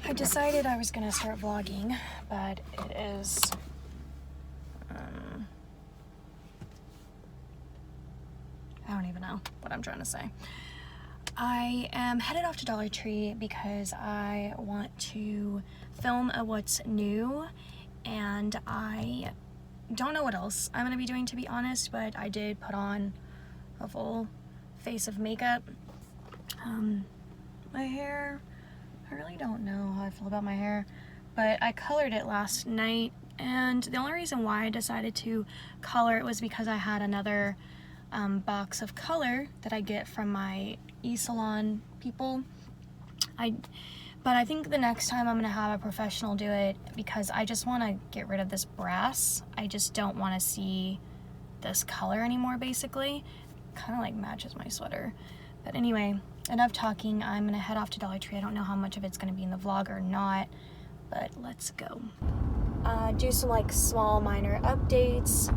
I decided I was gonna start vlogging, but it is I don't even know what I'm trying to say. I am headed off to Dollar Tree because I want to film a what's new, and I don't know what else I'm gonna be doing, to be honest, but I did put on a full face of makeup. My hair, I really don't know how I feel about my hair, but I colored it last night, and the only reason why I decided to color it was because I had another box of color that I get from my e-salon people. But I think the next time I'm gonna have a professional do it, because I just want to get rid of this brass. I just don't want to see this color anymore, basically. Kind of like matches my sweater. But anyway, enough talking. I'm gonna head off to Dollar Tree. I don't know how much of it's gonna be in the vlog or not, but let's go. Do some like small minor updates.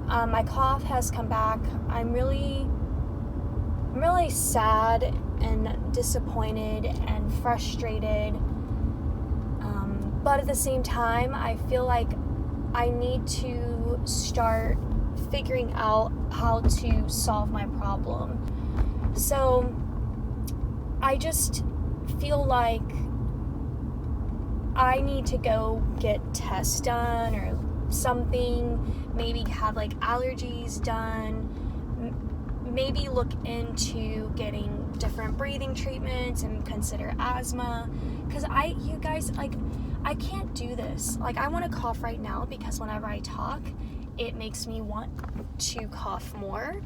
My cough has come back. I'm really sad and disappointed and frustrated, but at the same time I feel like I need to start figuring out how to solve my problem. So I just feel like I need to go get tests done or something, maybe have like allergies done, maybe look into getting different breathing treatments and consider asthma, because you guys, like, I can't do this. Like, I want to cough right now because whenever I talk, it makes me want to cough more.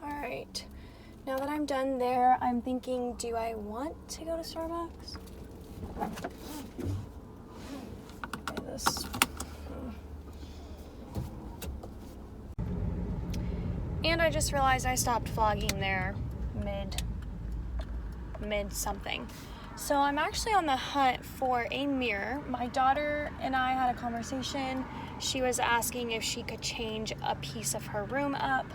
Alright, now that I'm done there, I'm thinking, do I want to go to Starbucks? Okay, this. And I just realized I stopped vlogging there mid something. So I'm actually on the hunt for a mirror. My daughter and I had a conversation. She was asking if she could change a piece of her room up.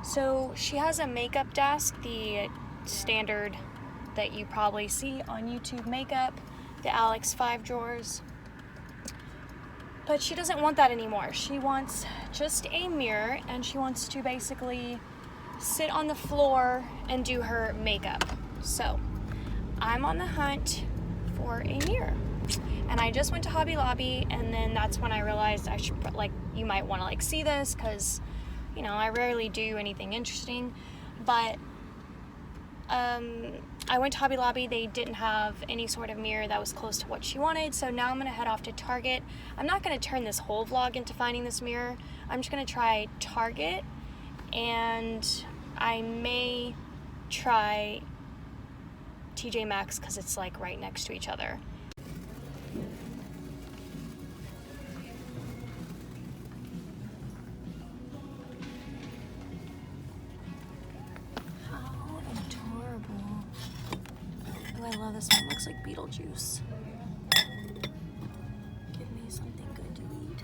So she has a makeup desk, the standard that you probably see on YouTube makeup, the Alex 5 drawers. But she doesn't want that anymore. She wants just a mirror, and she wants to basically sit on the floor and do her makeup. So I'm on the hunt for a mirror. And I just went to Hobby Lobby, and then that's when I realized I should, like, you might want to like see this, because you know, I rarely do anything interesting, but I went to Hobby Lobby. They didn't have any sort of mirror that was close to what she wanted, so now I'm gonna head off to Target. I'm not gonna turn this whole vlog into finding this mirror. I'm just gonna try Target, and I may try TJ Maxx because it's like right next to each other. I love this one. Looks like Beetlejuice. Give me something good to eat.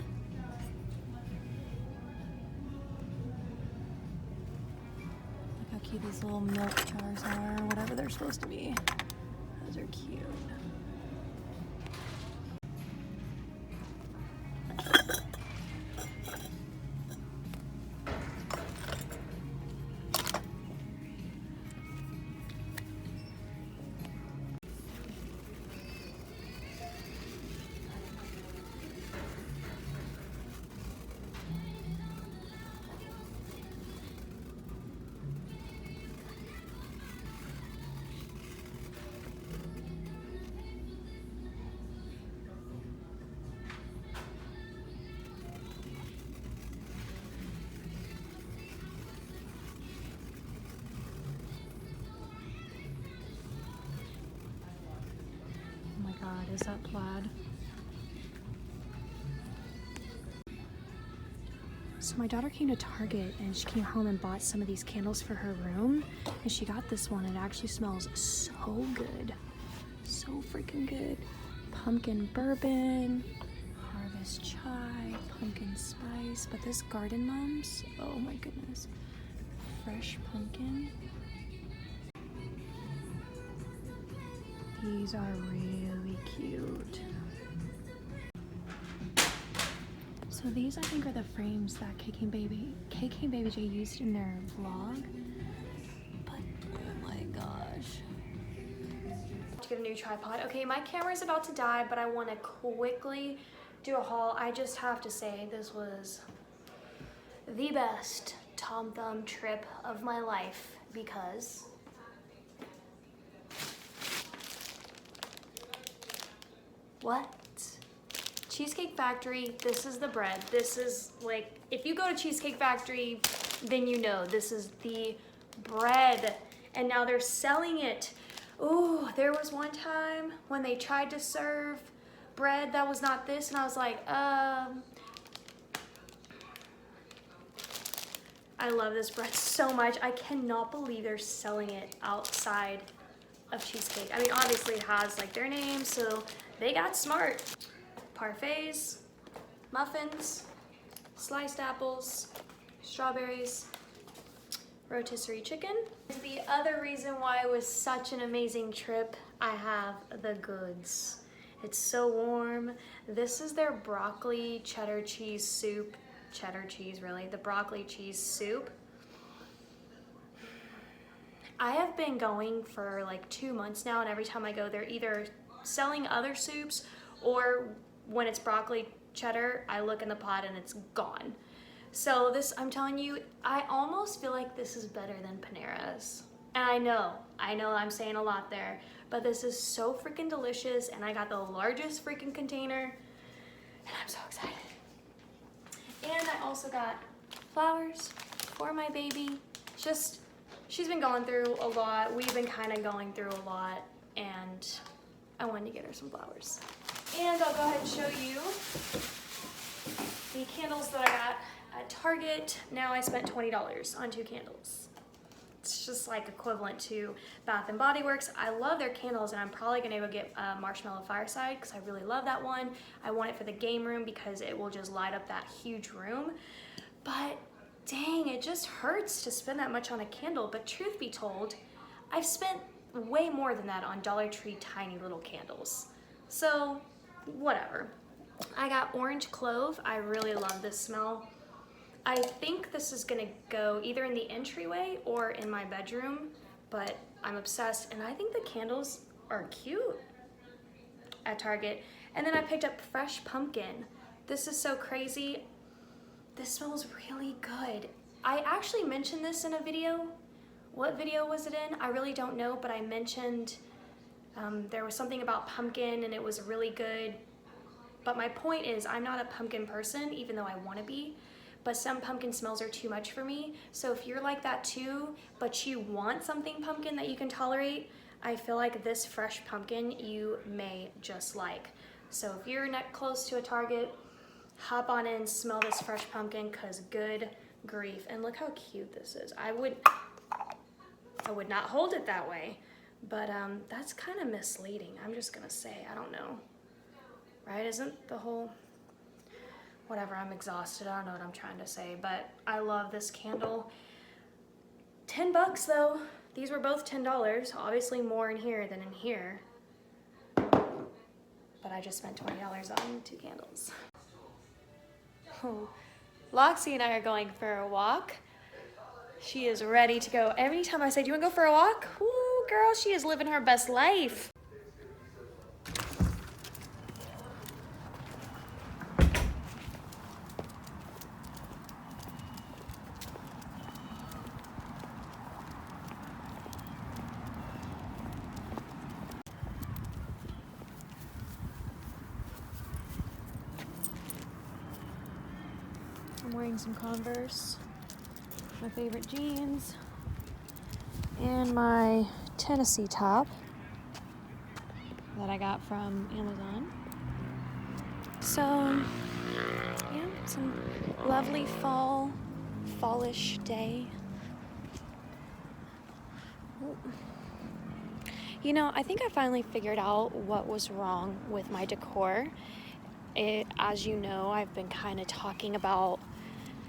Look how cute these little milk jars are, whatever they're supposed to be. Those are cute. God, is that plaid? So my daughter came to Target and she came home and bought some of these candles for her room, and she got this one. It actually smells so good. So freaking good. Pumpkin bourbon, harvest chai, pumpkin spice, but this Garden Mums, oh my goodness. Fresh pumpkin. These are really cute. So these I think are the frames that KK and Baby J used in their vlog. But oh my gosh. To get a new tripod. Okay, my camera's about to die, but I want to quickly do a haul. I just have to say this was the best Tom Thumb trip of my life because what? Cheesecake Factory, this is the bread. This is like, if you go to Cheesecake Factory, then you know this is the bread. And now they're selling it. Ooh, there was one time when they tried to serve bread that was not this, and I was like, I love this bread so much. I cannot believe they're selling it outside of Cheesecake. I mean, obviously it has like their name, so they got smart. Parfaits, muffins, sliced apples, strawberries, rotisserie chicken. The other reason why it was such an amazing trip, I have the goods. It's so warm. This is their broccoli cheddar cheese soup. Cheddar cheese, really, the broccoli cheese soup. I have been going for like 2 months now, and every time I go, they're either selling other soups, or when it's broccoli cheddar, I look in the pot and it's gone. So this, I'm telling you, I almost feel like this is better than Panera's. And I know I'm saying a lot there, but this is so freaking delicious, and I got the largest freaking container, and I'm so excited. And I also got flowers for my baby. Just, she's been going through a lot. We've been kind of going through a lot, and I wanted to get her some flowers. And I'll go ahead and show you the candles that I got at Target. Now I spent $20 on 2 candles. It's just like equivalent to Bath and Body Works. I love their candles, and I'm probably gonna go get Marshmallow Fireside because I really love that one. I want it for the game room because it will just light up that huge room. But dang, it just hurts to spend that much on a candle. But truth be told, I've spent way more than that on Dollar Tree tiny little candles. So whatever. I got orange clove. I really love this smell. I think this is gonna go either in the entryway or in my bedroom, but I'm obsessed, and I think the candles are cute at Target. And then I picked up fresh pumpkin. This is so crazy. This smells really good. I actually mentioned this in a video. What video was it in? I really don't know, but I mentioned there was something about pumpkin and it was really good. But my point is, I'm not a pumpkin person, even though I want to be. But some pumpkin smells are too much for me. So if you're like that too, but you want something pumpkin that you can tolerate, I feel like this fresh pumpkin you may just like. So if you're not close to a Target, hop on in, smell this fresh pumpkin, cause good grief. And look how cute this is. I would not hold it that way, but that's kind of misleading. I'm just gonna say, I don't know, right? Isn't the whole, whatever, I'm exhausted. I don't know what I'm trying to say, but I love this candle. $10 though. These were both $10. Obviously more in here than in here. But I just spent $20 on 2 candles. Oh. Loxie and I are going for a walk. She is ready to go. Every time I say, do you want to go for a walk? Ooh, girl, she is living her best life. I'm wearing some Converse, my favorite jeans, and my Tennessee top that I got from Amazon. So, yeah, some lovely fallish day. Ooh. You know, I think I finally figured out what was wrong with my decor. As you know, I've been kind of talking about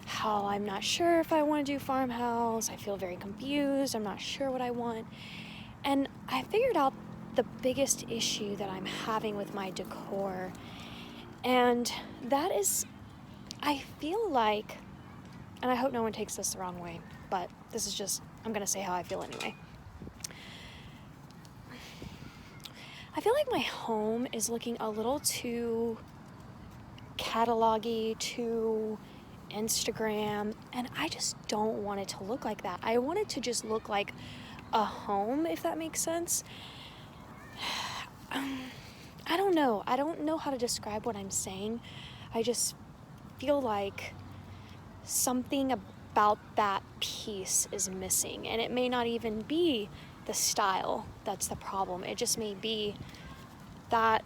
how I'm not sure if I want to do farmhouse. I feel very confused. I'm not sure what I want. And I figured out the biggest issue that I'm having with my decor. And that is, I feel like, and I hope no one takes this the wrong way, but this is just, I'm going to say how I feel anyway. I feel like my home is looking a little too catalog-y, too Instagram, and I just don't want it to look like that. I want it to just look like a home, if that makes sense. I don't know. I don't know how to describe what I'm saying. I just feel like something about that piece is missing, and it may not even be the style that's the problem. It just may be that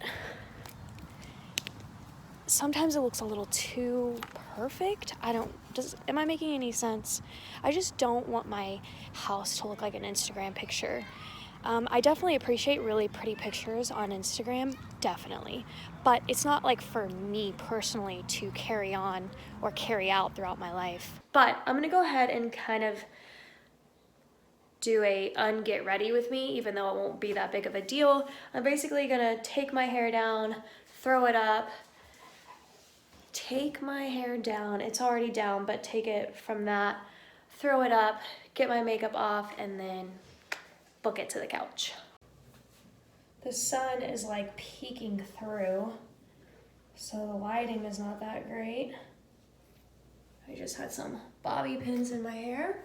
sometimes it looks a little too perfect. Am I making any sense? I just don't want my house to look like an Instagram picture. I definitely appreciate really pretty pictures on Instagram, definitely. But it's not like for me personally to carry on or carry out throughout my life. But I'm gonna go ahead and kind of do a unget ready with me, even though it won't be that big of a deal. I'm basically gonna take my hair down, throw it up, take my hair down, it's already down, but take it from that, throw it up, get my makeup off, and then book it to the couch. The sun is like peeking through, so the lighting is not that great. I just had some bobby pins in my hair.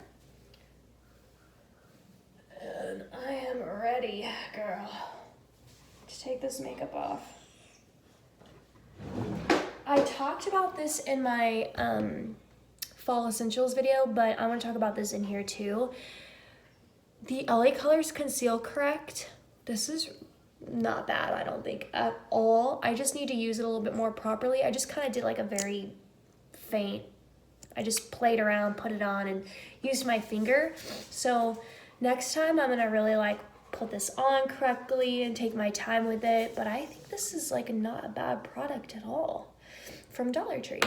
And I am ready, girl, to take this makeup off. I talked about this in my fall essentials video, but I want to talk about this in here too. The LA Colors Conceal Correct, this is not bad, I don't think, at all. I just need to use it a little bit more properly. I just kind of did like a very faint, I just played around, put it on, and used my finger. So next time I'm gonna really like put this on correctly and take my time with it, but I think this is like not a bad product at all from Dollar Tree.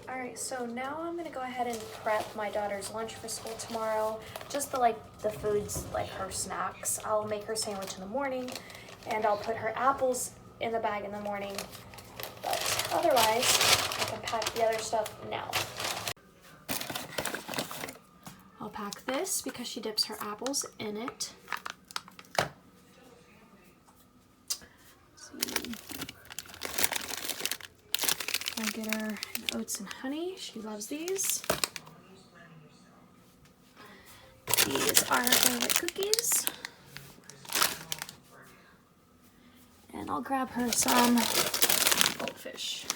All right, so now I'm gonna go ahead and prep my daughter's lunch for school tomorrow. Just the foods, like her snacks. I'll make her sandwich in the morning, and I'll put her apples in the bag in the morning. But otherwise, I can pack the other stuff now. I'll pack this because she dips her apples in it. I'll get her an oats and honey. She loves these. These are her favorite cookies. And I'll grab her some goldfish.